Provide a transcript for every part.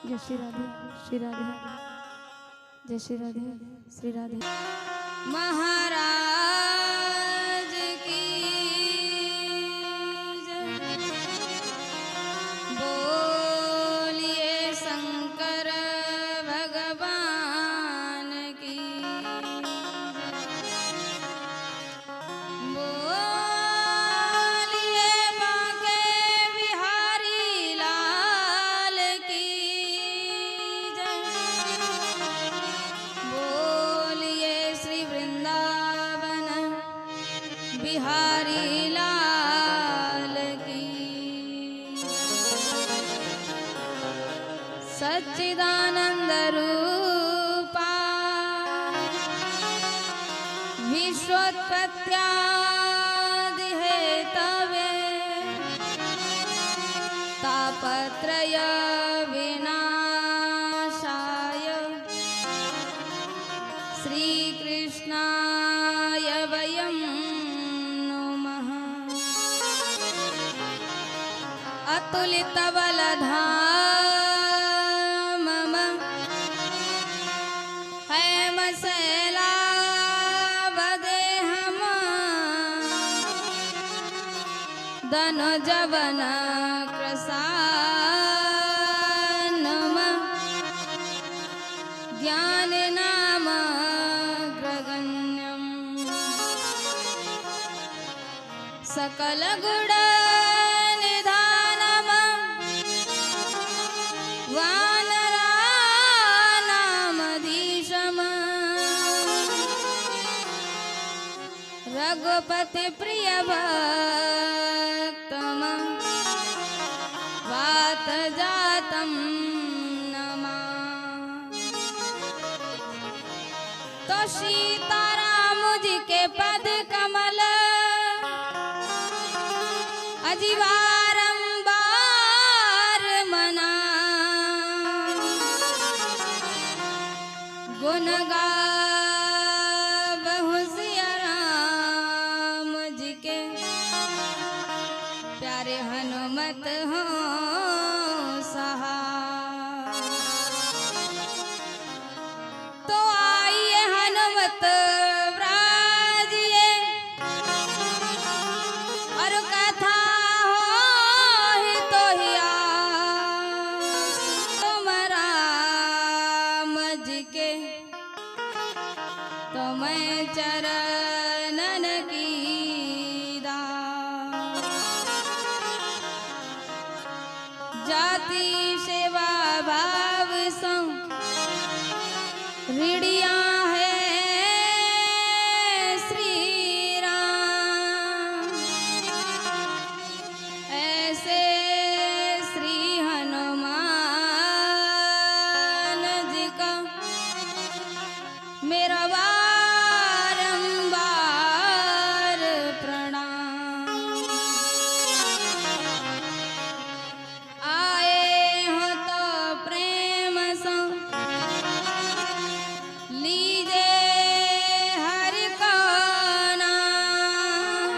जय श्री राधे, श्री राधे, जय श्री राधे, श्री राधे। महाराज की जय। बोलिए शंकर भगवान की जय। बोलिए बांके बिहारी लाल की जय। बोलिए श्री वृंदावन बिहारी लाल की। सच्चिदानंद रूपा विश्वोत्पत्त्यादि हेतवे तापत्रय विनाशाय श्रीकृष्णाय वयं नमः। अतुलितबलधामम हेमशैलावदेहम् धनुजवन कृशानम ज्ञाननाम ग्रगण्यम् सकलगुण निधानम वानरानामधीशम् रघुपति प्रिय भक्तम वात जातम नमा। तो सीताराम जी के पद कमल अजीवारंबार मना। गुण गावहु सिया राम जी के प्यारे हनुमत हो सहाय। तो आइए हनुमत व्राजिए और कथा हो ही तो ही आस। तुम राम जी के तो मैं चरणन की दास। जाति सेवा भाव सं ऋणिया है श्री राम। ऐसे श्री हनुमान जी का मेरा बारंबार प्रणाम। आए हो तो प्रेम से लीजे हरि को नाम।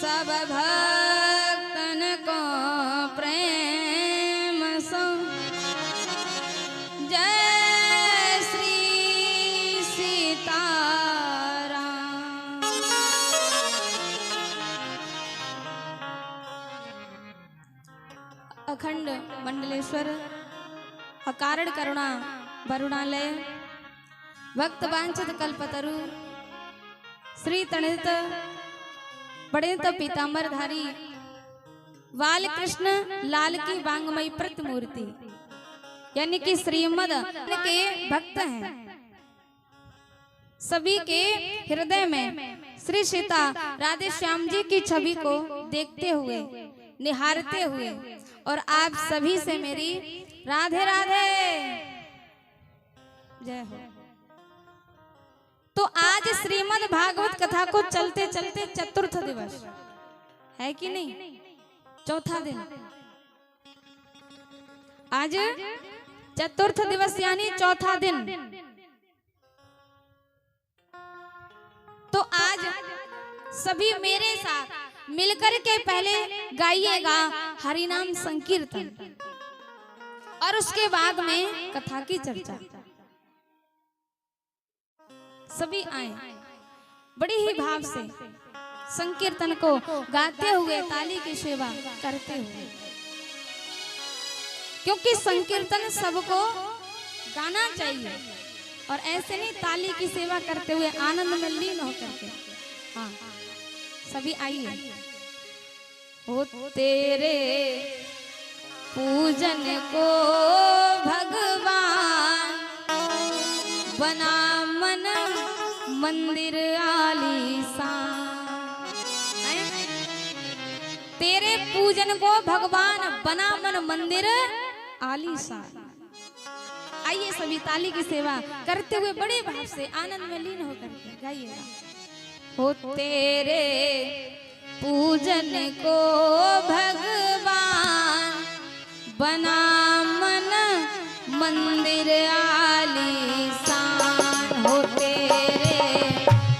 सब भक्तन को प्रेम से जय श्री सीताराम। अखंड मंडलेश्वर अकारण करुणा वरुणालय भक्त वांछित कल्पतरु श्री तणित बड़ित पीतांबरधारी बाल कृष्ण लाल की वांगमयी प्रतिमूर्ति यानी कि श्रीमद के भक्त हैं। सभी के हृदय में श्री सीता राधे श्याम जी की छवि को देखते हुए निहारते हुए और आप सभी से मेरी राधे राधे जय हो। तो आज श्रीमद् भागवत कथा को चलते चलते चतुर्थ दिवस है कि नहीं, चौथा दिन। आज चतुर्थ दिवस यानी चौथा दिन। तो आज सभी मेरे साथ मिलकर के पहले गाइएगा हरि नाम संकीर्तन। और उसके बाद में कथा की चर्चा। सभी आए बड़ी ही भाव से संकीर्तन को गाते हुए, ताली की सेवा करते हुए, क्योंकि संकीर्तन सबको गाना चाहिए और ऐसे नहीं ताली की सेवा करते हुए आनंद में लीन होकर के। हाँ, सभी आइए। हो तेरे पूजन को भगवान बना मन मंदिर आलीशान। तेरे पूजन को भगवान बना मन मंदिर आलीशान। आइए सभी ताली की सेवा करते हुए बड़े भाव से आनंद में लीन होकर के गाइएगा। हो तेरे पूजन को भगवान बना मन मंदिर आलीशान। हो तेरे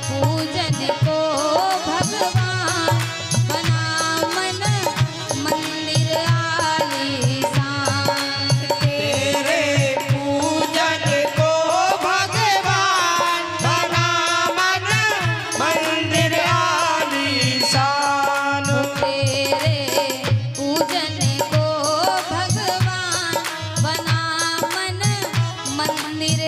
पूजन को भगवान बना मन मंदिर आलीशान। तेरे पूजन को भगवान बना मन मंदिर आलीशान। तेरे पूजन को भगवान बना मन मंदिर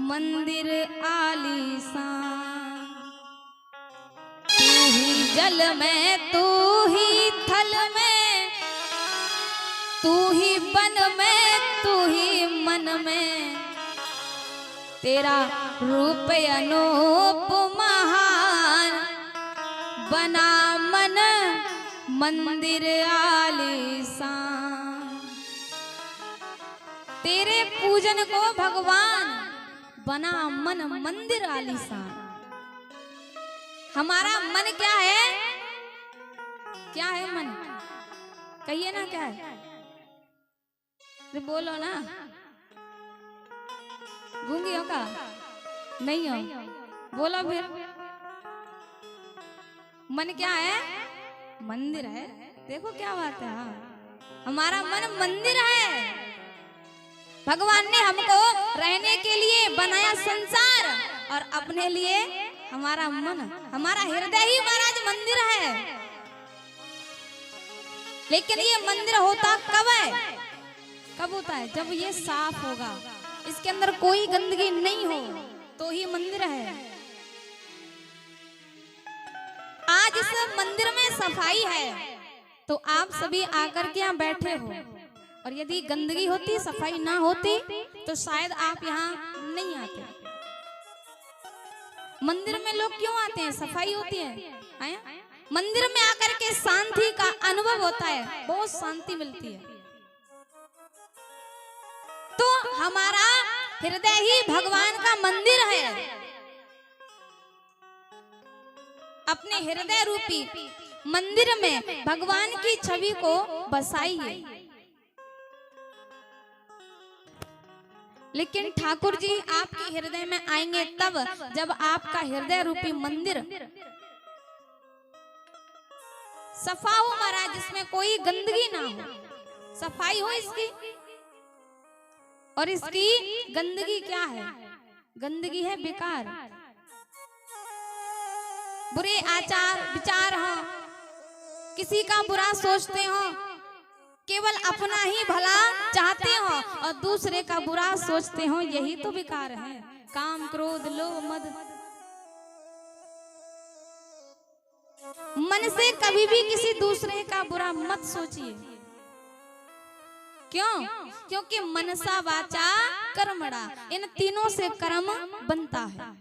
मंदिर आलीशान। तू ही जल में, तू ही थल में, तू ही बन में, तू ही मन में, तेरा रूप अनूप महान, बना मन मंदिर आलीशान। तेरे पूजन को भगवान बना मन मंदिर आलीशान। हमारा मन क्या है? क्या है मन? कहिए ना क्या है? अरे बोलो ना। गूंगी हो का? नहीं हो? बोलो फिर। मन क्या है? मंदिर है। देखो क्या बात है। हाँ, हमारा मन मंदिर है। भगवान ने हमको रहने के लिए बनाया संसार और अपने लिए हमारा मन, हमारा हृदय ही महाराज मंदिर है। लेकिन ये मंदिर होता कब है? कब होता है? जब ये साफ होगा, इसके अंदर कोई गंदगी नहीं हो तो ही मंदिर है। आज इस मंदिर में सफाई है तो आप सभी आकर के यहाँ बैठे हो, और यदि गंदगी होती, सफाई ना होती तो शायद आप यहाँ नहीं आते। मंदिर में लोग क्यों आते हैं? सफाई होती है। मंदिर में आकर के शांति का अनुभव होता है, बहुत शांति मिलती है। तो हमारा हृदय ही भगवान का मंदिर है। अपने हृदय रूपी मंदिर में भगवान की छवि को बसाइए। लेकिन ठाकुर जी आपके हृदय में आएंगे तब जब आपका हृदय रूपी मंदिर सफा हो महाराज, जिसमें कोई गंदगी ना हो, सफाई हो इसकी। और इसकी गंदगी क्या है? गंदगी है विकार, बुरे आचार विचार हो, किसी का बुरा सोचते हो, केवल अपना ही भला चाहते हो और दूसरे का बुरा सोचते हो, यही तो विकार है। काम क्रोध लोभ मद। मन से कभी भी किसी दूसरे का बुरा मत सोचिए। क्यों? क्योंकि मनसा वाचा कर्मणा, इन तीनों से कर्म बनता है।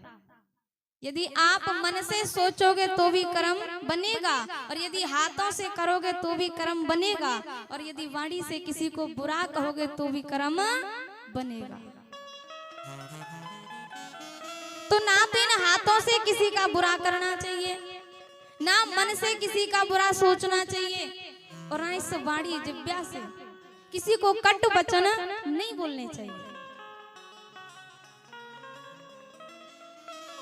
यदि आप मन से सोचोगे तो भी कर्म बनेगा, और यदि हाथों से करोगे तो भी कर्म बनेगा, और यदि वाणी से किसी को बुरा कहोगे तो भी कर्म बनेगा। तो ना तो इन हाथों से किसी का बुरा करना चाहिए, ना मन से किसी का बुरा सोचना चाहिए, और ना इस वाणी जिह्वा से किसी को कटु वचन नहीं बोलने चाहिए।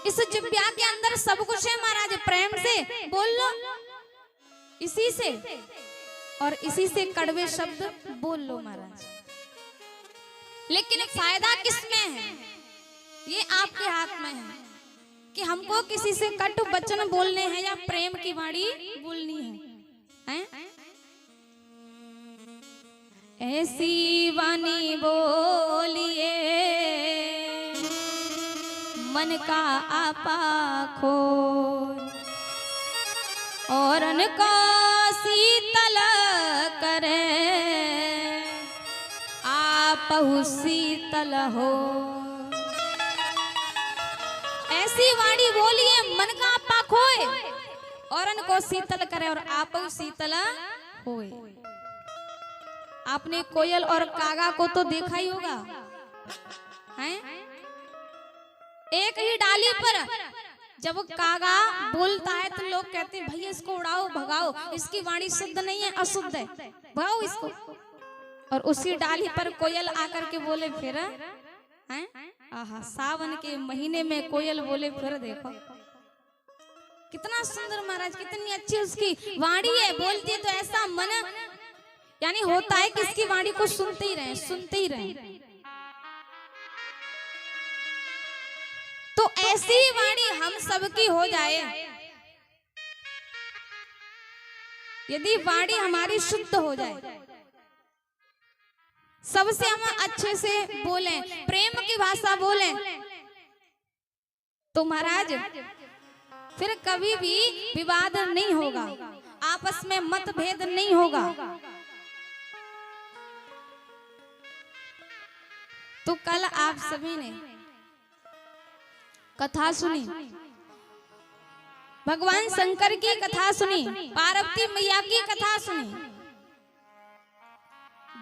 इस जिह्वा के अंदर सब कुछ है महाराज, प्रेम से बोल लो इसी से, और इसी से कड़वे शब्द बोल लो महाराज। लेकिन फायदा किसमें है? ये आपके हाथ में है कि हमको किसी से कटु वचन बोलने हैं या प्रेम की वाणी बोलनी है? ऐसी वाणी बोलिए मन का आपा खो, और उनको शीतल करे आपहु शीतल हो। ऐसी वाणी बोलिए मन का आपा खोए, और उनको शीतल करे और आपहु शीतल होए। आपने कोयल और कागा को तो देखा ही होगा, हैं? एक ही डाली पर जब कागा बोलता है तो लोग कहते हैं भैया इसको उड़ाओ भगाओ, इसकी वाणी शुद्ध नहीं है, अशुद्ध है, भगाओ इसको। और उसी डाली पर कोयल आकर के बोले फिर, हैं? आहा, सावन के महीने में कोयल बोले फिर, देखो कितना सुंदर महाराज, कितनी अच्छी उसकी वाणी है। बोलती है तो ऐसा मन यानी होता है कि इसकी वाणी को सुनते ही रहे, सुनते ही रहे। तो ऐसी वाणी हम सबकी हो जाए। यदि वाणी हमारी शुद्ध हो जाए, सबसे हम अच्छे से बोलें, प्रेम की भाषा बोलें, तो महाराज फिर कभी भी विवाद नहीं होगा, आपस में मतभेद नहीं होगा। तो कल आप सभी ने कथा सुनी, भगवान शंकर की कथा सुनी, पार्वती मैया की कथा सुनी,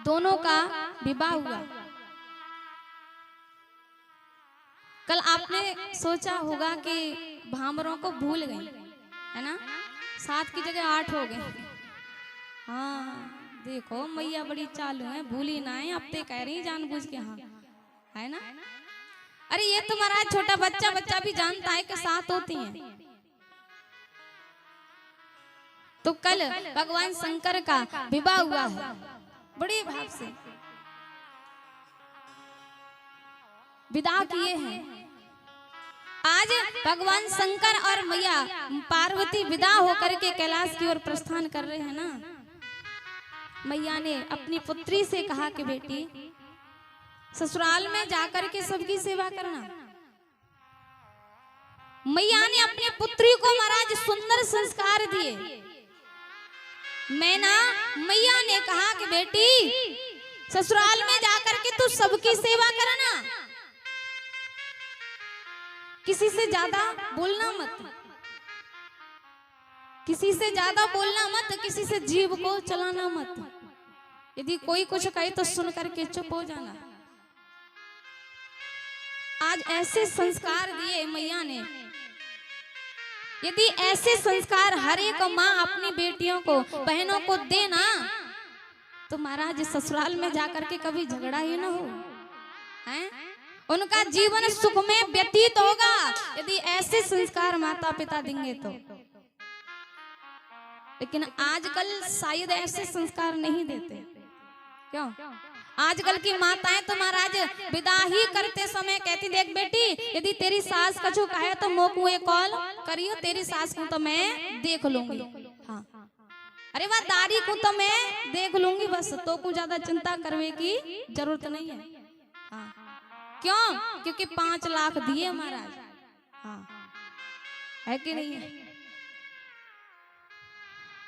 दोनों का विवाह हुआ। कल आपने सोचा होगा कि भामरों को भूल गए, है ना, 7 की जगह 8 हो गए। हाँ देखो मैया बड़ी चालू है, भूली ना है, अब ते कह रही जानबूझ के, हाँ है ना। अरे ये तो महाराज छोटा बच्चा भी जानता है कि 7 होती हैं। तो कल भगवान शंकर का विवाह हुआ है, बड़े भाव से विदा किए हैं। आज भगवान शंकर और मैया पार्वती विदा होकर के कैलाश की ओर प्रस्थान कर रहे हैं ना। मैया ने अपनी पुत्री से कहा कि बेटी ससुराल में जाकर के सबकी सेवा करना। मैया ने अपनी पुत्री को महाराज सुंदर संस्कार दिए। मैया ने कहा कि बेटी ससुराल में जाकर के तू सबकी सेवा करना, किसी से ज्यादा बोलना मत, किसी से ज्यादा बोलना मत, किसी से जीभ को चलाना मत। यदि कोई कुछ कहे तो सुन करके चुप हो जाना। आज ऐसे संस्कार दिए मैया ने। यदि ऐसे संस्कार हर एक माँ अपनी बेटियों को, बहनों को देना, तो महाराज ससुराल में जाकर के कभी झगड़ा ही ना हो, हैं? उनका जीवन सुख में व्यतीत होगा यदि ऐसे संस्कार माता पिता देंगे तो। लेकिन आजकल शायद ऐसे संस्कार नहीं देते। क्यों? आजकल की माताएं तो महाराज विदा ही करते समय कहती, देख बेटी यदि तेरी सास कछु कहे तो मोकू एक कॉल करियो, तेरी सास को तो मैं देख लूंगी। हाँ अरे वाह, दारी को तो मैं देख लूंगी, बस तो कुछ ज्यादा चिंता करने की जरूरत नहीं है। हाँ क्यों? क्योंकि 5 लाख दिए महाराज, हाँ है कि नहीं है।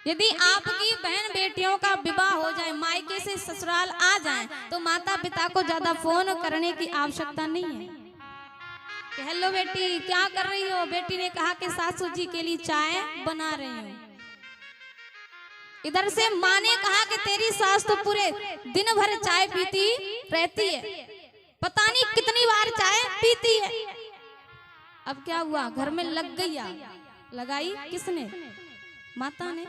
यदि आपकी बहन बेटियों का विवाह हो जाए, मायके से ससुराल आ जाए, तो माता पिता को ज्यादा फोन करने की आवश्यकता नहीं है। हेलो बेटी क्या कर रही हो? बेटी ने कहा कि सासू जी के लिए चाय बना रही हूँ। इधर से माँ ने कहा कि तेरी सास तो पूरे दिन भर चाय पीती रहती है, पता नहीं कितनी बार चाय पीती है। अब क्या हुआ, घर में लग गई, लगाई किसने? माता ने।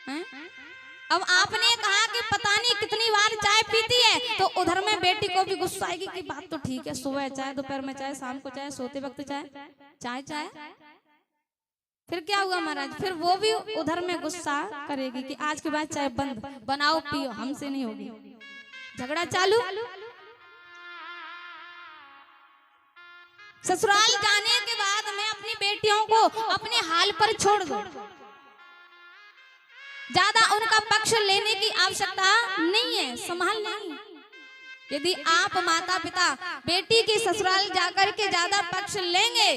हैं? अब आपने कहा कि पता नहीं कितनी बार चाय पीती है, तो उधर में बेटी को भी गुस्सा आएगी कि बात तो ठीक है, सुबह चाय, दोपहर में चाय, शाम को चाय, सोते वक्त चाय, चाय चाय। फिर क्या हुआ महाराज, फिर वो भी उधर में गुस्सा करेगी कि आज के बाद चाय बंद, बनाओ पियो, हमसे नहीं होगी। झगड़ा चालू। ससुराल जाने के बाद मैं अपनी बेटियों को अपने हाल पर छोड़ दूं, ज्यादा उनका पक्ष लेने की आवश्यकता नहीं है, संभाल नहीं। यदि आप माता पिता बेटी के ससुराल जाकर के ज्यादा पक्ष लेंगे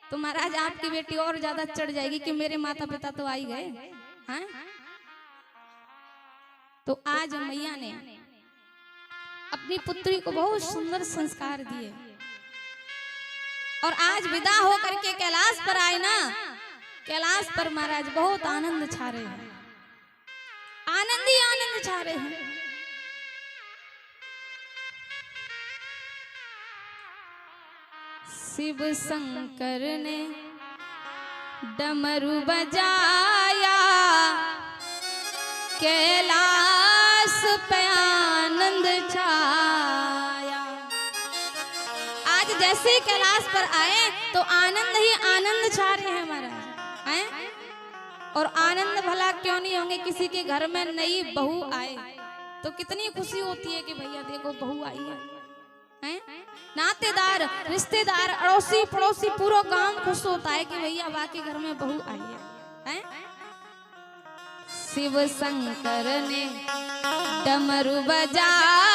तो महाराज आपकी बेटी और ज्यादा चढ़ जाएगी कि मेरे माता पिता तो आ ही गए हैं। तो आज मैया ने अपनी पुत्री को बहुत सुंदर संस्कार दिए और आज विदा होकर के कैलाश पर आए ना। कैलाश पर महाराज बहुत आनंद छा रहे हैं, आनंद ही आनंद छा रहे हैं। शिव शंकर ने डमरू बजाया, कैलाश पे आनंद छाया। आज जैसे कैलाश पर आए तो आनंद ही आनंद छा रहे हैं महाराज, हैं? और आनंद भला क्यों नहीं होंगे, किसी के घर में नई बहू आए तो कितनी खुशी होती है कि भैया देखो बहू आई है, हैं? नातेदार, रिश्तेदार, अड़ोसी पड़ोसी, पूरा गांव खुश होता है कि भैया बाकी घर में बहू आई है, हैं? शिव शंकर ने डमरू बजाया,